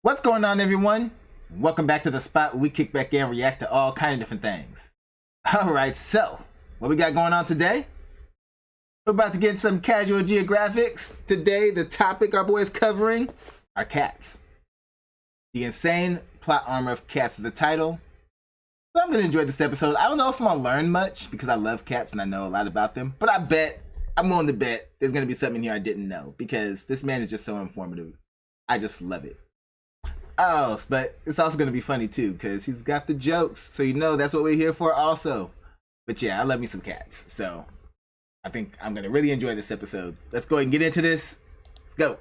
What's going on, everyone? Welcome back to the spot where we kick back and react to all kind of different things. Alright, so what we got going on today? We're about to get some casual geographics. Today, the topic our boys covering are cats. The insane plot armor of cats is the title. So I'm going to enjoy this episode. I don't know if I'm going to learn much because I love cats and I know a lot about them. But I'm willing to bet there's going to be something here I didn't know because this man is just so informative. I just love it. Oh, but it's also going to be funny too because he's got the jokes. So you know that's what we're here for also. But yeah, I love me some cats. So I think I'm going to really enjoy this episode. Let's go ahead and get into this. Let's go.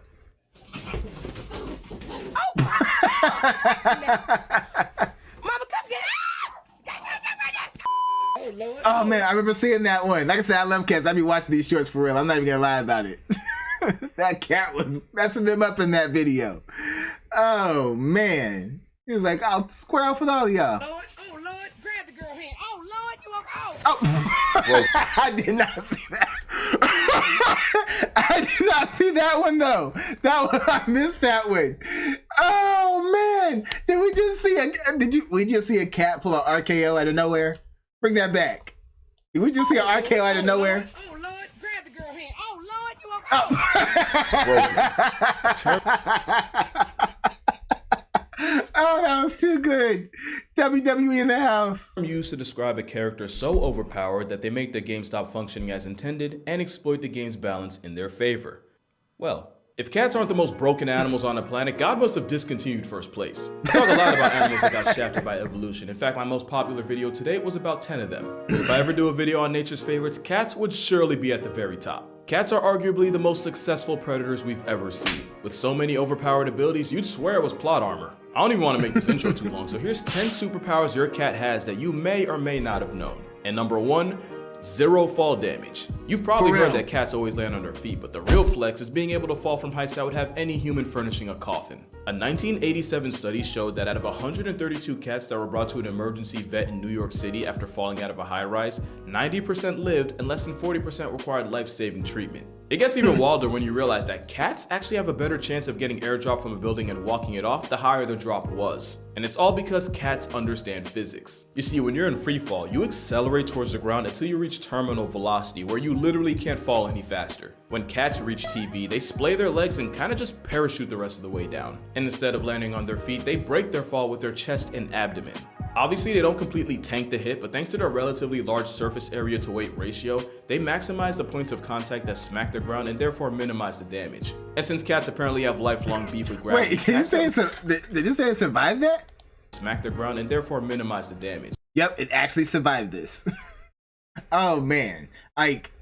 Oh man, I remember seeing that one. Like I said, I love cats. I be watching these shorts for real. I'm not even gonna lie about it. That cat was messing them up in that video. Oh man. He was like, I'll square off with all of y'all. Lord, oh Lord, grab the girl hand. Oh Lord, you are out. Oh, I did not see that. I did not see that one though. I missed that one. Oh man. Did we just see a cat pull an RKO out of nowhere? Bring that back. Did we just see an RKO out of nowhere? Oh Lord, grab the girl hand. Oh Lord, you are Oh, that was too good. WWE in the house. Used to describe a character so overpowered that they make the game stop functioning as intended and exploit the game's balance in their favor. Well, if cats aren't the most broken animals on the planet, God must have discontinued first place. We talk a lot about animals that got shafted by evolution. In fact, my most popular video today was about 10 of them. But if I ever do a video on nature's favorites, cats would surely be at the very top. Cats are arguably the most successful predators we've ever seen. With so many overpowered abilities, you'd swear it was plot armor. I don't even want to make this intro too long, so here's 10 superpowers your cat has that you may or may not have known. And number 1, 0 fall damage. You've probably heard that cats always land on their feet, but the real flex is being able to fall from heights that would have any human furnishing a coffin. A 1987 study showed that out of 132 cats that were brought to an emergency vet in New York City after falling out of a high-rise, 90% lived and less than 40% required life-saving treatment. It gets even wilder when you realize that cats actually have a better chance of getting airdropped from a building and walking it off the higher the drop was. And it's all because cats understand physics. You see, when you're in free fall, you accelerate towards the ground until you reach terminal velocity, where you literally can't fall any faster. When cats reach TV, they splay their legs and kind of just parachute the rest of the way down. And instead of landing on their feet, they break their fall with their chest and abdomen. Obviously, they don't completely tank the hit, but thanks to their relatively large surface area to weight ratio, they maximize the points of contact that smack the ground and therefore minimize the damage. And since cats apparently have lifelong beef with gravity— Wait, did you say it survived that? Smack the ground and therefore minimize the damage. Yep, it actually survived this. Oh man, like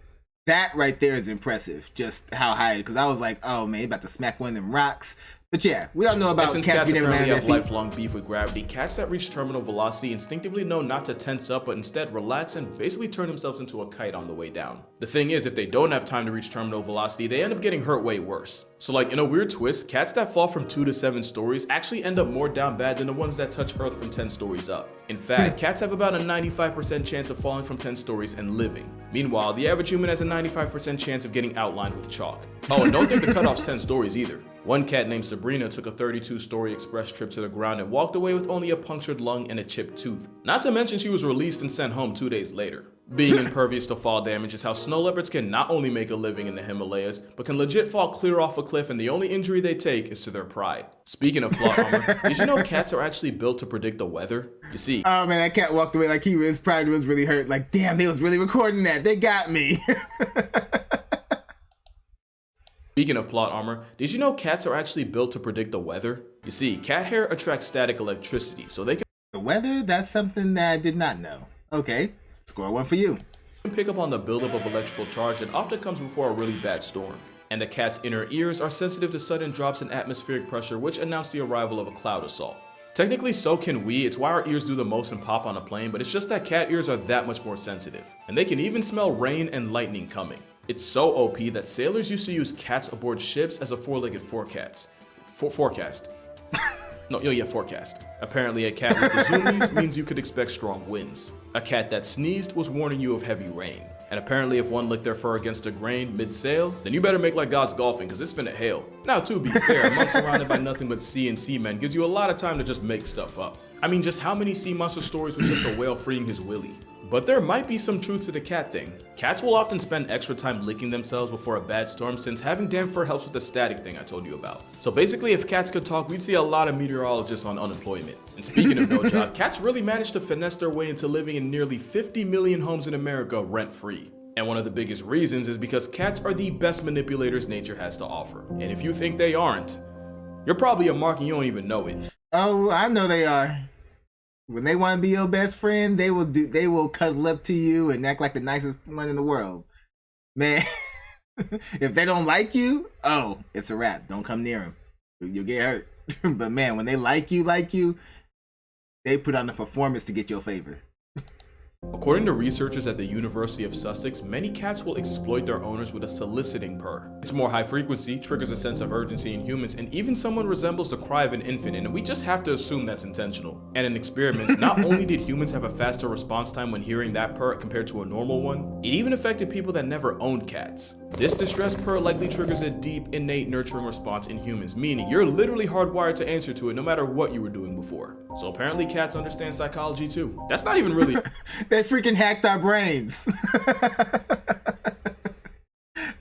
that right there is impressive. Just how high, because I was like, oh man, about to smack one of them rocks. But yeah, we all know about cats being able to land on their feet. Lifelong beef with gravity, cats that reach terminal velocity instinctively know not to tense up, but instead relax and basically turn themselves into a kite on the way down. The thing is, if they don't have time to reach terminal velocity, they end up getting hurt way worse. So like in a weird twist, cats that fall from 2 to 7 stories actually end up more down bad than the ones that touch Earth from 10 stories up. In fact, cats have about a 95% chance of falling from 10 stories and living. Meanwhile, the average human has a 95% chance of getting outlined with chalk. Oh, and don't think the cutoff's 10 stories either. One cat named Sabrina took a 32-story express trip to the ground and walked away with only a punctured lung and a chipped tooth. Not to mention she was released and sent home 2 days later. Being impervious to fall damage is how snow leopards can not only make a living in the Himalayas, but can legit fall clear off a cliff, and the only injury they take is to their pride. Speaking of plot armor, did you know cats are actually built to predict the weather? You see— oh man, that cat walked away like his pride was really hurt. Like, damn, they was really recording that. They got me. Speaking of plot armor, did you know cats are actually built to predict the weather? You see, cat hair attracts static electricity, so they can— the weather? That's something that I did not know. Okay, score 1 for you. Pick up on the buildup of electrical charge that often comes before a really bad storm. And the cat's inner ears are sensitive to sudden drops in atmospheric pressure, which announce the arrival of a cloud assault. Technically, so can we. It's why our ears do the most and pop on a plane, but it's just that cat ears are that much more sensitive. And they can even smell rain and lightning coming. It's so OP that sailors used to use cats aboard ships as a four-legged forecast. Forecast. Apparently a cat with the zoomies means you could expect strong winds. A cat that sneezed was warning you of heavy rain. And apparently if one licked their fur against a grain mid-sail, then you better make like God's golfing, cause it's finna hail. Now to be fair, a month surrounded by nothing but sea and seamen gives you a lot of time to just make stuff up. I mean, just how many sea monster stories was just a whale freeing his willy? But there might be some truth to the cat thing. Cats will often spend extra time licking themselves before a bad storm, since having damp fur helps with the static thing I told you about. So basically, if cats could talk, we'd see a lot of meteorologists on unemployment. And speaking of no job, cats really managed to finesse their way into living in nearly 50 million homes in America rent-free. And one of the biggest reasons is because cats are the best manipulators nature has to offer. And if you think they aren't, you're probably a mark and you don't even know it. Oh, I know they are. When they want to be your best friend, they will cuddle up to you and act like the nicest one in the world. Man, if they don't like you, oh, it's a wrap. Don't come near them. You'll get hurt. But man, when they like you, they put on a performance to get your favor. According to researchers at the University of Sussex, many cats will exploit their owners with a soliciting purr. It's more high frequency, triggers a sense of urgency in humans, and even someone resembles the cry of an infant, and we just have to assume that's intentional. And in experiments, not only did humans have a faster response time when hearing that purr compared to a normal one, it even affected people that never owned cats. This distressed purr likely triggers a deep, innate nurturing response in humans, meaning you're literally hardwired to answer to it no matter what you were doing before. So apparently cats understand psychology too. That's not even really... They freaking hacked our brains.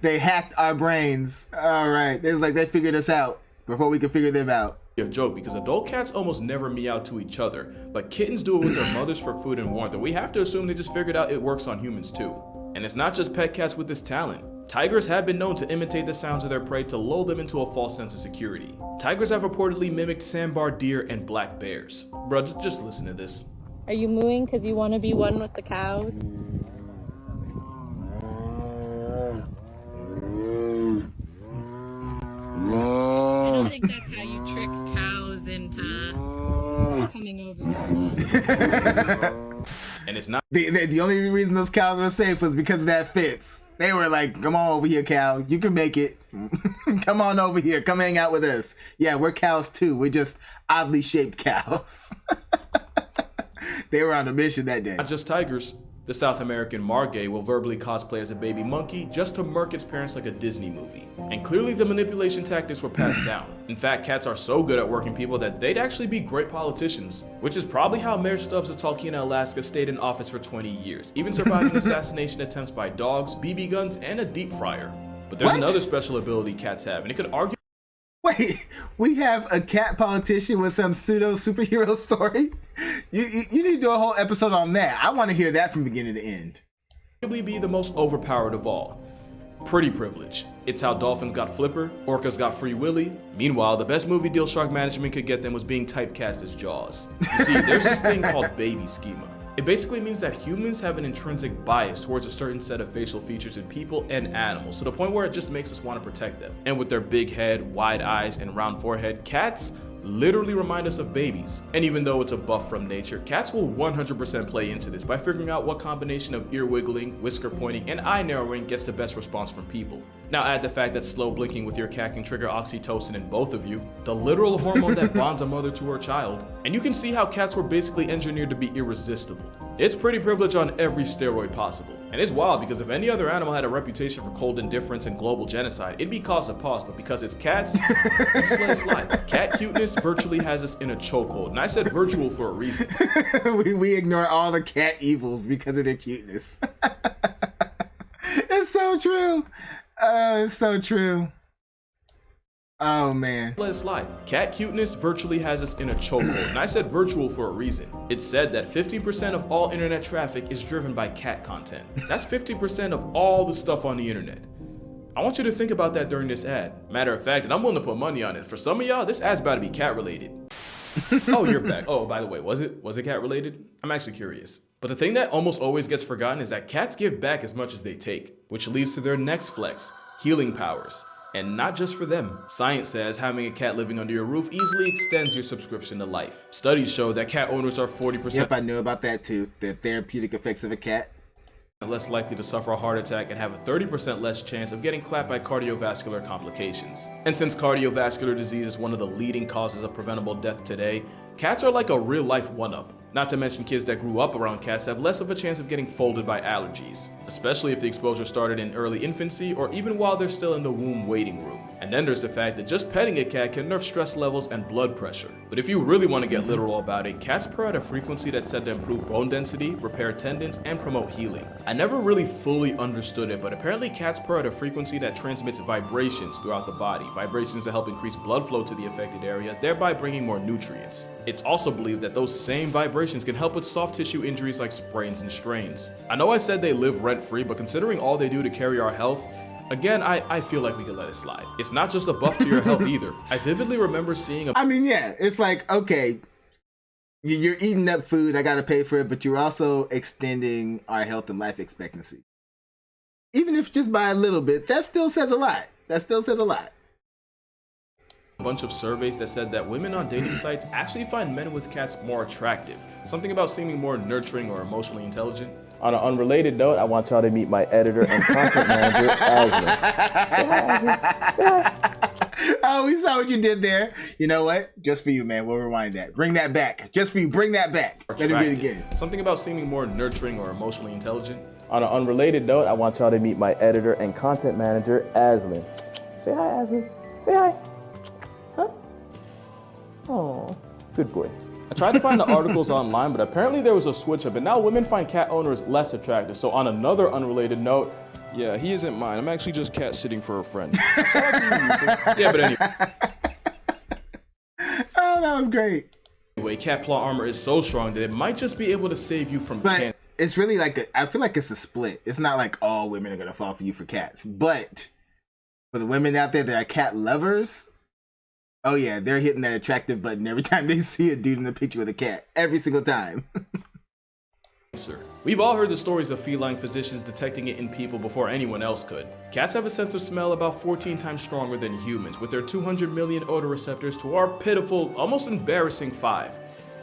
They hacked our brains. All right. It's like they figured us out before we could figure them out. A joke, because adult cats almost never meow to each other, but kittens do it with their mothers for food and warmth, and we have to assume they just figured out it works on humans too. And it's not just pet cats with this talent. Tigers have been known to imitate the sounds of their prey to lull them into a false sense of security. Tigers have reportedly mimicked sandbar deer and black bears. Bro, just listen to this. Are you mooing because you want to be one with the cows? I don't think that's how you trick cows into coming over. And it's not the only reason those cows were safe was because of that fence. They were like, come on over here, cow. You can make it. Come on over here. Come hang out with us. Yeah, we're cows too. We're just oddly shaped cows. They were on a mission that day. not just tigers. The South American margay will verbally cosplay as a baby monkey just to murk its parents like a Disney movie. And clearly the manipulation tactics were passed down. In fact, cats are so good at working people that they'd actually be great politicians, which is probably how Mayor Stubbs of Talkeetna, Alaska stayed in office for 20 years, even surviving assassination attempts by dogs, BB guns, and a deep fryer. But there's another special ability cats have, and it could argue. Wait, we have a cat politician with some pseudo superhero story? You need to do a whole episode on that. I want to hear that from beginning to end. Be the most overpowered of all. Pretty privilege. It's how dolphins got Flipper, orcas got Free Willy. Meanwhile, the best movie deal shark management could get them was being typecast as Jaws. You see, there's this thing called baby schema. It basically means that humans have an intrinsic bias towards a certain set of facial features in people and animals, to the point where it just makes us want to protect them. And with their big head, wide eyes, and round forehead, cats literally remind us of babies. And even though it's a buff from nature, cats will 100% play into this by figuring out what combination of ear wiggling, whisker pointing, and eye narrowing gets the best response from people. Now add the fact that slow blinking with your cat can trigger oxytocin in both of you, the literal hormone that bonds a mother to her child, and you can see how cats were basically engineered to be irresistible. It's pretty privilege on every steroid possible. And it's wild because if any other animal had a reputation for cold indifference and global genocide, it'd be cause of pause, but because it's cats, it's let it slide. Cat cuteness virtually has us in a chokehold, and I said virtual for a reason. we ignore all the cat evils because of their cuteness. It's so true. It's so true. Oh man. Let it slide. Cat cuteness virtually has us in a chokehold, and I said virtual for a reason. It's said that 50% of all internet traffic is driven by cat content. That's 50% of all the stuff on the internet. I want you to think about that during this ad. Matter of fact, and I'm willing to put money on it, for some of y'all, this ad's about to be cat related. Oh, you're back. Oh, by the way, was it cat related? I'm actually curious. But the thing that almost always gets forgotten is that cats give back as much as they take, which leads to their next flex, healing powers. And not just for them. Science says having a cat living under your roof easily extends your subscription to life. Studies show that cat owners are 40% Yep, I knew about that too. The therapeutic effects of a cat. less likely to suffer a heart attack and have a 30% less chance of getting clapped by cardiovascular complications. And since cardiovascular disease is one of the leading causes of preventable death today, cats are like a real-life one-up. Not to mention kids that grew up around cats have less of a chance of getting folded by allergies, especially if the exposure started in early infancy or even while they're still in the womb waiting room. And then there's the fact that just petting a cat can nerf stress levels and blood pressure. But if you really want to get literal about it, cats purr at a frequency that's said to improve bone density, repair tendons, and promote healing. I never really fully understood it, but apparently cats purr at a frequency that transmits vibrations throughout the body, vibrations that help increase blood flow to the affected area, thereby bringing more nutrients. It's also believed that those same vibrations can help with soft tissue injuries like sprains and strains. I know I said they live rent-free, but considering all they do to carry our health, again, I feel like we can let it slide. It's not just a buff to your health either. I vividly remember seeing I mean, yeah, it's like, okay, you're eating up food, I gotta pay for it, but you're also extending our health and life expectancy. Even if just by a little bit, that still says a lot. That still says a lot. a bunch of surveys that said that women on dating sites actually find men with cats more attractive. Something about seeming more nurturing or emotionally intelligent. On an unrelated note, I want y'all to meet my editor and content manager, Ashley. Oh, we saw what you did there. You know what? Just for you, man. We'll rewind that. Bring that back. Just for you. Bring that back. Let me do it again. Something about seeming more nurturing or emotionally intelligent. On an unrelated note, I want y'all to meet my editor and content manager, Ashley. Say hi, Ashley. Say hi. Huh? Oh, good boy. I tried to find the articles online, but apparently there was a switch up, and now women find cat owners less attractive. So on another unrelated note, yeah, he isn't mine. I'm actually just cat sitting for a friend. Yeah, but anyway. Oh, that was great. Anyway, cat claw armor is so strong that it might just be able to save you from cancer. It's really like I feel like it's a split. It's not like all women are gonna fall for you for cats, but for the women out there that are cat lovers, oh yeah, they're hitting that attractive button every time they see a dude in the picture with a cat. Every single time. We've all heard the stories of feline physicians detecting it in people before anyone else could. Cats have a sense of smell about 14 times stronger than humans, with their 200 million odoreceptors to our pitiful, almost embarrassing 5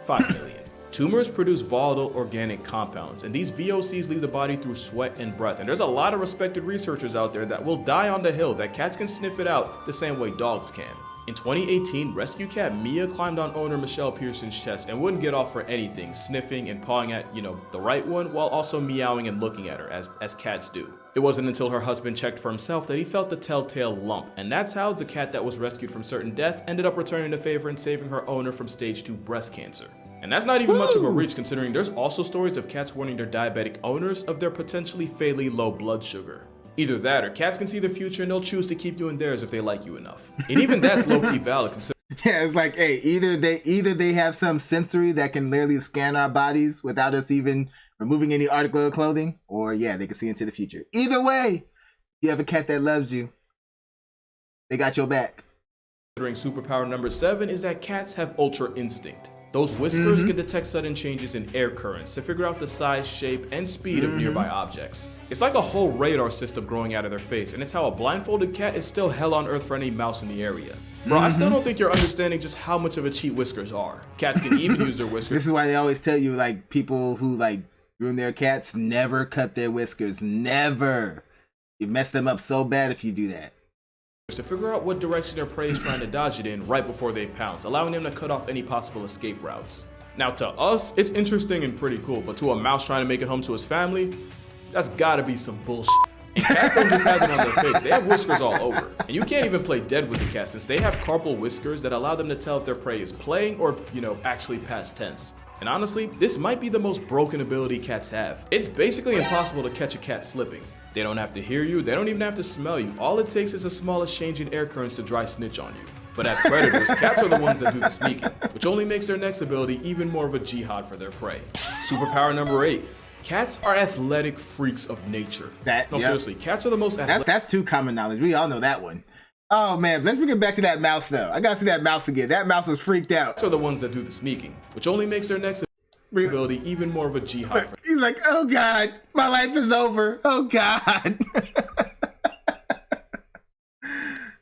million. Tumors produce volatile organic compounds, and these VOCs leave the body through sweat and breath. And there's a lot of respected researchers out there that will die on the hill that cats can sniff it out the same way dogs can. In 2018, rescue cat Mia climbed on owner Michelle Pearson's chest and wouldn't get off for anything, sniffing and pawing at, the right one, while also meowing and looking at her, as cats do. It wasn't until her husband checked for himself that he felt the telltale lump, and that's how the cat that was rescued from certain death ended up returning the favor and saving her owner from stage 2 breast cancer. And that's not even much of a reach, considering there's also stories of cats warning their diabetic owners of their potentially fatally low blood sugar. Either that, or cats can see the future and they'll choose to keep you in theirs if they like you enough. And even that's low-key valid, considering Yeah, it's like, hey, either they have some sensory that can literally scan our bodies without us even removing any article of clothing, or yeah, they can see into the future. Either way, you have a cat that loves you, they got your back. superpower number 7 is that cats have ultra instinct. Those whiskers can detect sudden changes in air currents to figure out the size, shape, and speed of nearby objects. It's like a whole radar system growing out of their face, and it's how a blindfolded cat is still hell on earth for any mouse in the area. Bro, I still don't think you're understanding just how much of a cheat whiskers are. Cats can even use their whiskers. This is why they always tell you, like, people who, like, groom their cats, never cut their whiskers. Never. You mess them up so bad if you do that. To figure out what direction their prey is trying to dodge it in right before they pounce, allowing them to cut off any possible escape routes. Now to us, it's interesting and pretty cool, but to a mouse trying to make it home to his family, that's gotta be some bullshit. And cats don't just have it on their face, they have whiskers all over. And you can't even play dead with the cat since they have carpal whiskers that allow them to tell if their prey is playing or, actually past tense. And honestly, this might be the most broken ability cats have. It's basically impossible to catch a cat slipping. They don't have to hear you, they don't even have to smell you. All it takes is a smallest change in air currents to dry snitch on you. But as predators, cats are the ones that do the sneaking, which only makes their next ability even more of a jihad for their prey. Superpower number 8. Cats are athletic freaks of nature. Seriously, cats are the most athletic. That's too common knowledge. We all know that one. Oh man, let's bring it back to that mouse though. I gotta see that mouse again. That mouse was freaked out. Cats are the ones that do the sneaking, which only makes their next ability even more of a jihad for He's like, oh God, my life is over. Oh God.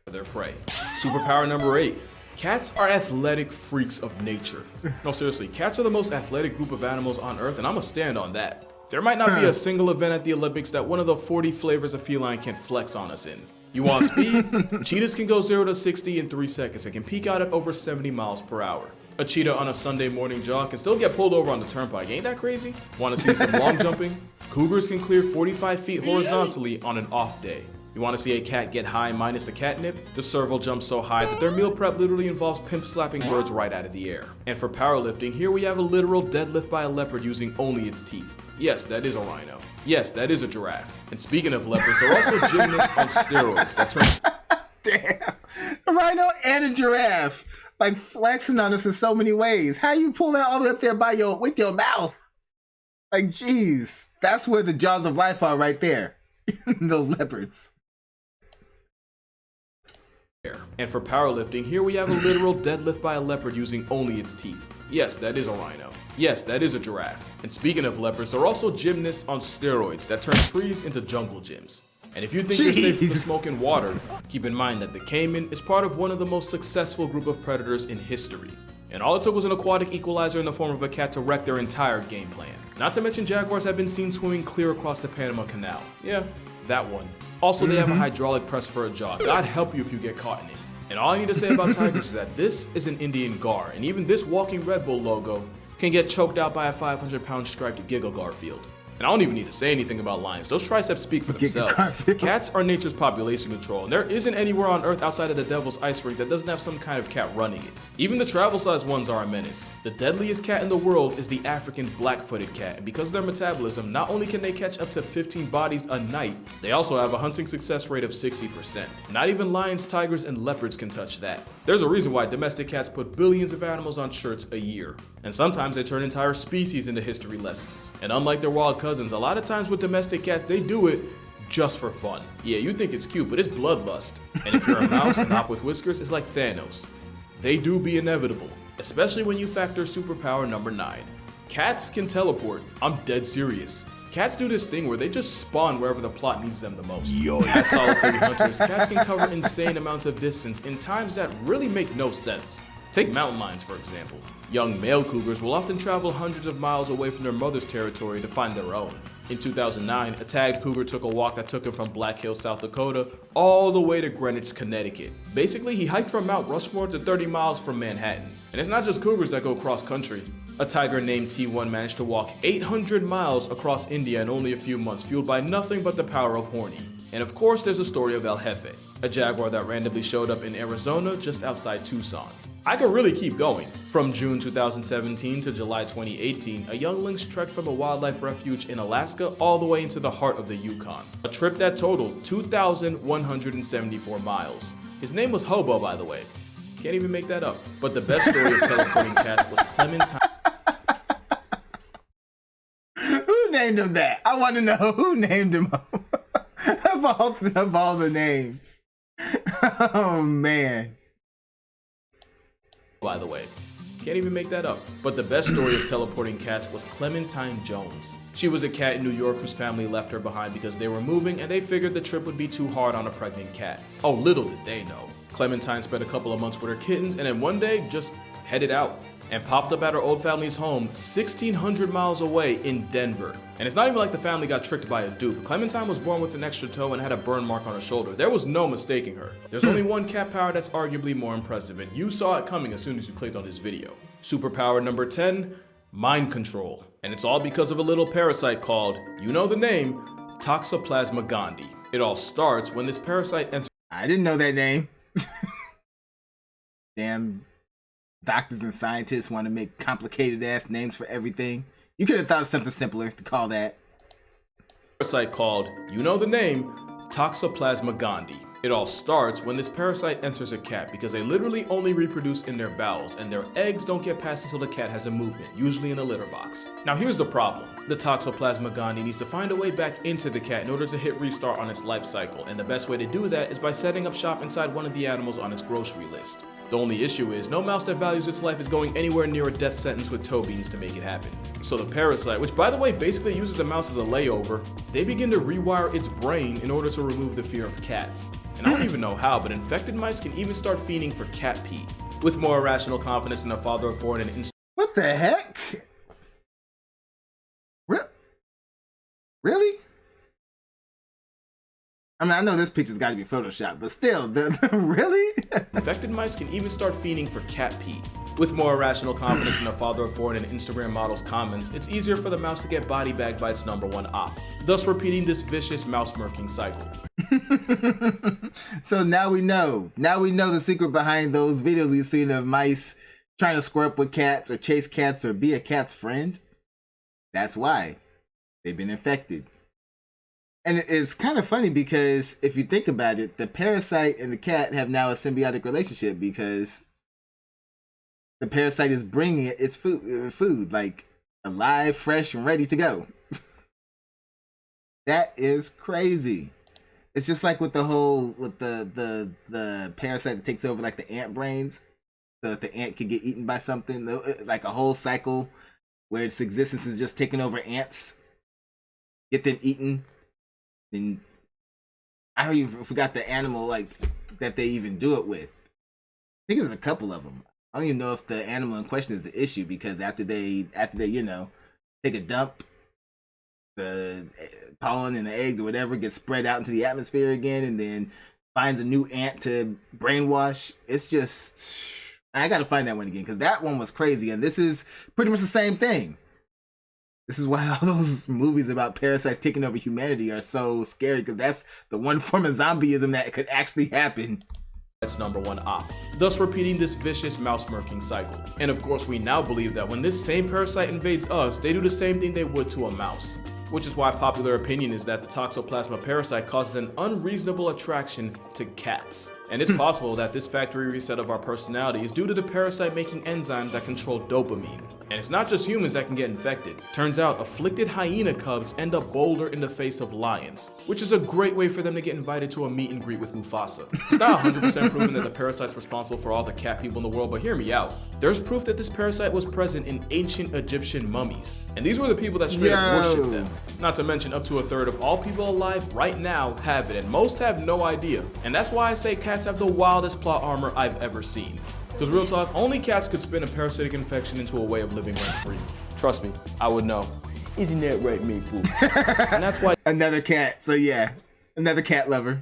their prey. Superpower number 8. Cats are athletic freaks of nature. No, seriously, cats are the most athletic group of animals on Earth, and I'ma stand on that. There might not be a single event at the Olympics that one of the 40 flavors of feline can flex on us in. You want speed? Cheetahs can go 0 to 60 in 3 seconds and can peak out at over 70 miles per hour. A cheetah on a Sunday morning jog can still get pulled over on the turnpike. Ain't that crazy? Want to see some long jumping? Cougars can clear 45 feet horizontally on an off day. You want to see a cat get high minus the catnip? The serval jumps so high that their meal prep literally involves pimp slapping birds right out of the air. And for powerlifting, here we have a literal deadlift by a leopard using only its teeth. Yes, that is a rhino. Yes, that is a giraffe. And speaking of leopards, they're also gymnasts on steroids that turn... Damn. A rhino and a giraffe. Like flexing on us in so many ways. How you pull that all the way up there by with your mouth? Like, geez. That's where the jaws of life are right there. Those leopards. And for powerlifting, here we have a literal deadlift by a leopard using only its teeth. Yes, that is a rhino. Yes, that is a giraffe. And speaking of leopards, they're also gymnasts on steroids that turn trees into jungle gyms. And if you think you're safe from the smoke and water, keep in mind that the caiman is part of one of the most successful group of predators in history. And all it took was an aquatic equalizer in the form of a cat to wreck their entire game plan. Not to mention jaguars have been seen swimming clear across the Panama Canal. Yeah, that one. Also, they have a hydraulic press for a jaw. God help you if you get caught in it. And all I need to say about tigers is that this is an Indian gar, and even this walking Red Bull logo can get choked out by a 500-pound striped Giggle Garfield. And I don't even need to say anything about lions. Those triceps speak for themselves. Cats are nature's population control, and there isn't anywhere on Earth outside of the Devil's Ice Rink that doesn't have some kind of cat running it. Even the travel-sized ones are a menace. The deadliest cat in the world is the African black-footed cat, and because of their metabolism, not only can they catch up to 15 bodies a night, they also have a hunting success rate of 60%. Not even lions, tigers, and leopards can touch that. There's a reason why domestic cats put billions of animals on shirts a year. And sometimes they turn entire species into history lessons. And unlike their wild cousins, a lot of times with domestic cats, they do it just for fun. Yeah, you think it's cute, but it's bloodlust. And if you're a mouse, an op with whiskers is like Thanos. They do be inevitable, especially when you factor superpower number 9. Cats can teleport. I'm dead serious. Cats do this thing where they just spawn wherever the plot needs them the most. As solitary hunters, cats can cover insane amounts of distance in times that really make no sense. Take mountain lions, for example. Young male cougars will often travel hundreds of miles away from their mother's territory to find their own. In 2009, a tagged cougar took a walk that took him from Black Hills, South Dakota, all the way to Greenwich, Connecticut. Basically, he hiked from Mount Rushmore to 30 miles from Manhattan. And it's not just cougars that go cross-country. A tiger named T1 managed to walk 800 miles across India in only a few months, fueled by nothing but the power of horny. And of course, there's the story of El Jefe, a jaguar that randomly showed up in Arizona just outside Tucson. I could really keep going. From June 2017 to July 2018, a young lynx trekked from a wildlife refuge in Alaska all the way into the heart of the Yukon. A trip that totaled 2,174 miles. His name was Hobo, by the way. Can't even make that up. But the best story of teleporting cats was Clementine. Who named him that? I want to know who named him of all the names. Oh, man. By the way, can't even make that up. But the best story of teleporting cats was Clementine Jones. She was a cat in New York whose family left her behind because they were moving and they figured the trip would be too hard on a pregnant cat. Oh, little did they know. Clementine spent a couple of months with her kittens and then one day just headed out and popped up at her old family's home 1,600 miles away in Denver. And it's not even like the family got tricked by a dupe. Clementine was born with an extra toe and had a burn mark on her shoulder. There was no mistaking her. There's only one cat power that's arguably more impressive, and you saw it coming as soon as you clicked on this video. Superpower number 10, mind control. And it's all because of a little parasite called, you know the name, Toxoplasma gondii. It all starts when this parasite enters. I didn't know that name. Damn. Doctors and scientists want to make complicated ass names for everything. You could have thought of something simpler to call that. Parasite called, you know the name, Toxoplasma gondii. It all starts when this parasite enters a cat because they literally only reproduce in their bowels and their eggs don't get past until the cat has a movement, usually in a litter box. Now here's the problem. The Toxoplasma gondii needs to find a way back into the cat in order to hit restart on its life cycle, and the best way to do that is by setting up shop inside one of the animals on its grocery list. The only issue is, no mouse that values its life is going anywhere near a death sentence with toe beans to make it happen. So the parasite, which by the way basically uses the mouse as a layover, they begin to rewire its brain in order to remove the fear of cats. And I don't even know how, but infected mice can even start fiending for cat pee. With more irrational confidence than a father of four and an What the heck? Really? I mean, I know this picture's got to be photoshopped, but still, really? infected mice can even start fiending for cat pee. With more irrational confidence in a father of four and an Instagram model's comments, it's easier for the mouse to get body bagged by its #1 op, thus repeating this vicious mouse-murking cycle. So now we know. Now we know the secret behind those videos we've seen of mice trying to square up with cats or chase cats or be a cat's friend. That's why. They've been infected. And it's kind of funny because if you think about it, the parasite and the cat have now a symbiotic relationship because the parasite is bringing it its food like alive, fresh, and ready to go. That is crazy. It's just like with the whole the parasite that takes over like the ant brains, so that the ant can get eaten by something, like a whole cycle where its existence is just taking over ants, get them eaten. And I even forgot the animal like that they even do it with. I think there's a couple of them. I don't even know if the animal in question is the issue because after they take a dump, the pollen and the eggs or whatever gets spread out into the atmosphere again, and then finds a new ant to brainwash. It's just, I gotta find that one again because that one was crazy, and this is pretty much the same thing. This is why all those movies about parasites taking over humanity are so scary, because that's the one form of zombieism that could actually happen. That's #1 op, thus repeating this vicious mouse-murking cycle. And of course, we now believe that when this same parasite invades us, they do the same thing they would to a mouse. Which is why popular opinion is that the Toxoplasma parasite causes an unreasonable attraction to cats. And it's possible that this factory reset of our personality is due to the parasite making enzymes that control dopamine. And it's not just humans that can get infected. Turns out afflicted hyena cubs end up bolder in the face of lions, which is a great way for them to get invited to a meet and greet with Mufasa. It's not 100% proven that the parasite's responsible for all the cat people in the world, but hear me out. There's proof that this parasite was present in ancient Egyptian mummies. And these were the people that straight up worshipped them. Not to mention up to a third of all people alive right now have it, and most have no idea. And that's why I say cats have the wildest plot armor I've ever seen. Because real talk, only cats could spin a parasitic infection into a way of living rent-free. Trust me, I would know. Isn't that right, Maple? And that's why Another cat, so yeah, another cat lover.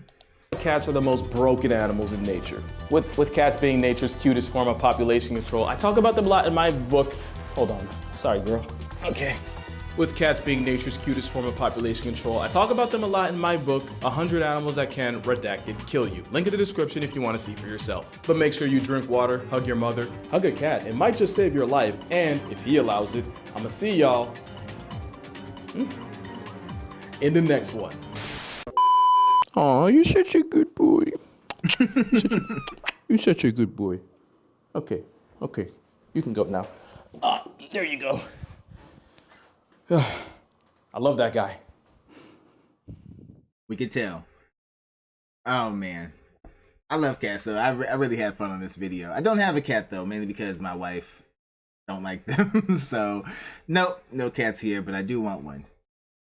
cats are the most broken animals in nature. With cats being nature's cutest form of population control, I talk about them a lot in my book. Hold on, sorry girl. Okay. With cats being nature's cutest form of population control, I talk about them a lot in my book, 100 Animals That Can, Redacted, Kill You. Link in the description if you want to see for yourself. But make sure you drink water, hug your mother, hug a cat. It might just save your life, and if he allows it, I'ma see y'all in the next one. Aw, you're such a good boy. You're such a good boy. Okay, you can go now. There you go. I love that guy. We can tell. Oh man, I love cats. So I really had fun on this video. I don't have a cat though, mainly because my wife don't like them. So no cats here, but I do want one,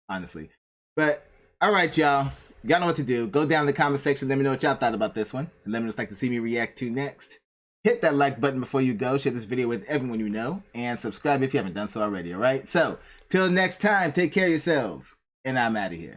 honestly. But all right, y'all know what to do. Go down in the comment section. Let me know what y'all thought about this one, and let me know what you'd like to see me react to next. Hit that like button before you go. Share this video with everyone you know. And subscribe if you haven't done so already, alright? So, till next time, take care of yourselves. And I'm out of here.